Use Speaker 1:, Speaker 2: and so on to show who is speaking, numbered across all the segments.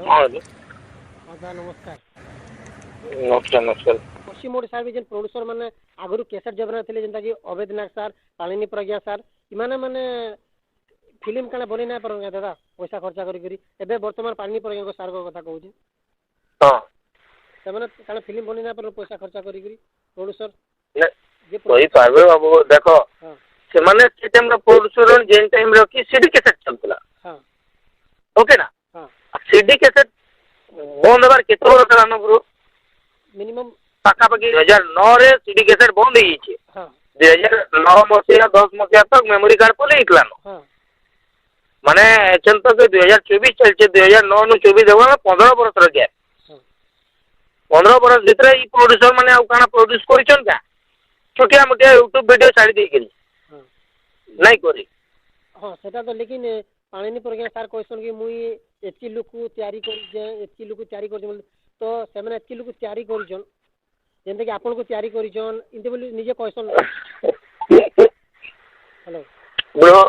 Speaker 1: हाँ
Speaker 2: हाँ सार नमस्कार।
Speaker 1: नमस्कार नमस्कार।
Speaker 2: पश्चिम ओडिशा भी जेन प्रोड्यूसर माने आगु कैसेट जबरा थे जेनता कि अवैध नाग सार पालिनी प्रज्ञा सार इमाने माने फिल्म काना बनी ना पर दादा पैसा खर्चा करी करी एबे वर्तमान पालिनी प्रज्ञा को सार को कथा कहू
Speaker 1: हाँ
Speaker 2: ସେମାନେ କାଣା ଫିଲ୍ମ ବନେଇ ନା ପାରୁ ପଇସା ଖର୍ଚ୍ଚ କରିକିରି ପ୍ରୋଡ୍ୟୁସର
Speaker 1: ଯେ କହିପାରିବେ ବାବୁ ଦେଖ ସେମାନେ ସେ ଟାଇମ୍ର ପ୍ରୋଡ୍ୟୁସର ଯେନ୍ ଟାଇମ୍ର କି ସିଡି କ୍ୟାସେଟ୍ ଚାଲୁଥିଲା ଓକେ ନା ସିଡି କ୍ୟାସେଟ୍ ବନ୍ଦ ହେବାର କେତେ ବର୍ଷ ହେଲା ଗୁରୁ
Speaker 2: ମିନିମମ୍
Speaker 1: ପାଖାପାଖି 2009ରେ ସିଡି କ୍ୟାସେଟ୍ ବନ୍ଦ ହେଇଯାଇଛି 2009 ମସିହା 10 ମସିହା ତକ ମେମୋରି କାର୍ଡ ପଲେଇଥିଲା ମାନେ ଏଛନ୍ ତ 2024 ଚାଲିଛି 2009 ରୁ 24 ହେବ 15 ବର୍ଷର ଗ୍ୟାପ୍ 15 बरस भितर ई प्रोड्यूसर माने आउ काना प्रोड्यूस करिछन का छोटिया मोटिया यूट्यूब वीडियो छाड़ी दे करी नहीं करी
Speaker 2: हां सेटा तो लेकिन पाणिनी प्रज्ञा सर क्वेश्चन कि मुई एतकी लोक को तैयारी कर जे एतकी लोक को तैयारी कर तो सेमने एतकी लोक को तैयारी करिछन जेंते कि आपन को तैयारी करिछन इनते बोली निजे क्वेश्चन हेलो
Speaker 1: ब्रो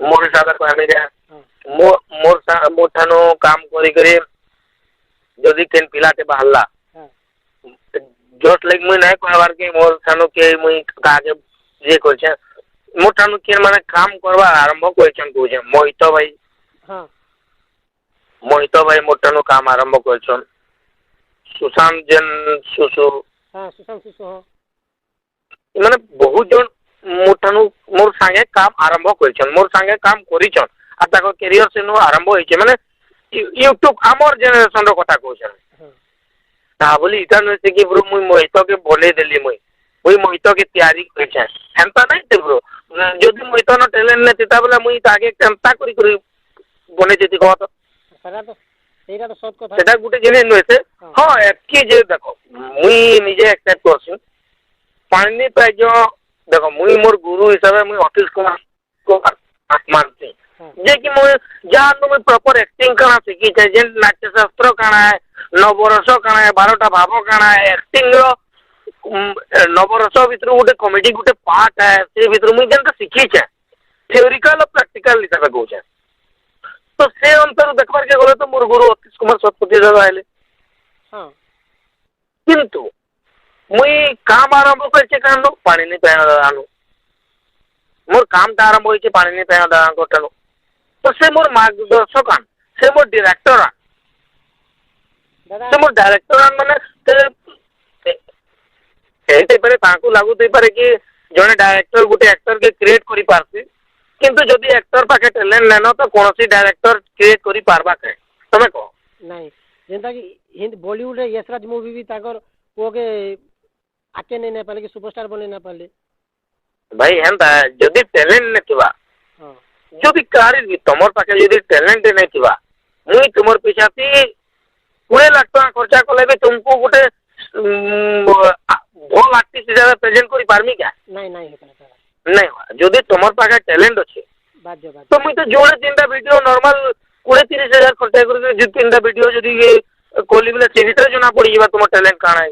Speaker 1: मोर सागर कहबे रे मोर थानो काम करी करी जदी केन पिलाते बाहरला जस्ट लाइक मुई नहीं कहबार के मोर थानो के मुई कागे जे करछे मोर थानो के माने काम करबा आरंभ करछन कहूजे मोहित भाई मोर थानो काम आरंभ करछन सुशांत जन सुसु
Speaker 2: सुशांत सुसु
Speaker 1: माने बहुत जन मोर थानो मोर संगे काम आरंभ करछन मोर संगे काम करिछन आ ताको करियर से नो आरंभ होइछे माने यूट्यूब आमर जेनरेशन रो कथा कहछन ता बोली इटा न से कि ब्रो मुई मोहित के बोले देली मुई मोहित के तैयारी करछे हेंता नहीं ते ब्रो जदी मोहित न टैलेंट ने तिता बोला मुई तागे केंता करी करी बने जेती कह तो
Speaker 2: सेटा तो सत कथा
Speaker 1: सेटा गुटे जिने नय से हां एतकी जे देखो मुई निजे एक्सेप्ट करछु पानी पे जो देखो मुई मोर गुरु हिसाब मुई अतिश कुमार को मानती जे कि मुई जान मुई प्रॉपर एक्टिंग करा सिखी छे जे नाट्य शास्त्र काना है नवरस काना है 12टा भाव काना है एक्टिंग रो नवरस भीतर गोटे कॉमेडी गोटे पार्ट है से भीतर मुई जेंता सिखी छे थ्योरिकल और प्रैक्टिकल हिसाब कहू छे तो से अंतर देखबार के गले तो मोर गुरु अतिश कुमार सतपति दादा आइले किंतु मुई काम आरंभ करछे कानो पाणिनी प्रज्ञा दादानु मोर काम ता आरंभ होइछे पाणिनी प्रज्ञा दादा कोटनु तो से मोर मार्गदर्शक से मोर डायरेक्टर से मोर डायरेक्टर माने एते परे ताकू लागू दे पारे कि जने डायरेक्टर गुटे एक्टर के क्रिएट करि पारसी किंतु जदी एक्टर पाके टैलेंट लेनो तो कोनोसी डायरेक्टर क्रिएट करि पारबा के तमे को
Speaker 2: नहीं जेंता कि हिंद बॉलीवुड रे यशराज मूवी भी ताकर को के आके नहीं पाले कि सुपरस्टार बने ना पाले
Speaker 1: भाई हेंता जदी टैलेंट ने थिबा जदी कारी भी तमर पाके जदी टैलेंट नहीं थिबा मुई तुमर पिछाती 20 लाख टका खर्चा कले भी तुमको गोटे भल आर्टिस्ट हिसाब प्रेजेंट करि पारमी क्या
Speaker 2: नहीं नहीं
Speaker 1: नहीं जदी तमर पाके टैलेंट अछि तो मुई तो जोड़े 3टा वीडियो नॉर्मल 20-30 हजार खर्चा कर 3टा वीडियो जदी कोली बिले से भीतर जना पड़ी जीवा तुम टैलेंट काना है